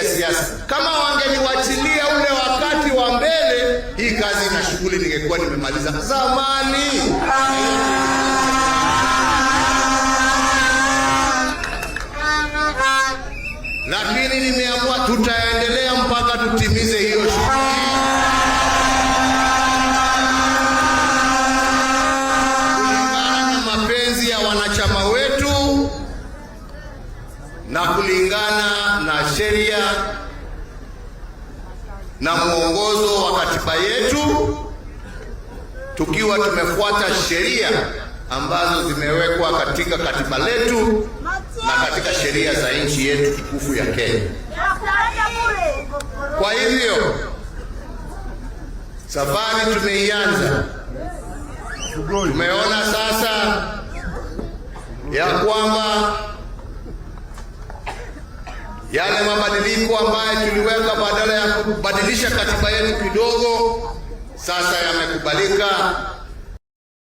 ya siasa. Kama wangeniwachilia ule wakati wa mbele, hii kazi na shughuli ningekuwa nimemaliza zamani. Lakini nimeamua tutaendelea mpaka tutimize hiyo shughuli. Kulingana na mapenzi ya wanachama wetu na kulingana na sheria na mwongozo wa katiba yetu, tukiwa tumefuata sheria ambazo zimewekwa katika katiba letu na katika sheria za nchi yetu tukufu ya Kenya. Kwa hivyo safari tumeianza. Tumeona sasa ya kwamba yale mabadiliko ambayo tuliweka badala ya kubadilisha katiba yetu kidogo sasa yamekubalika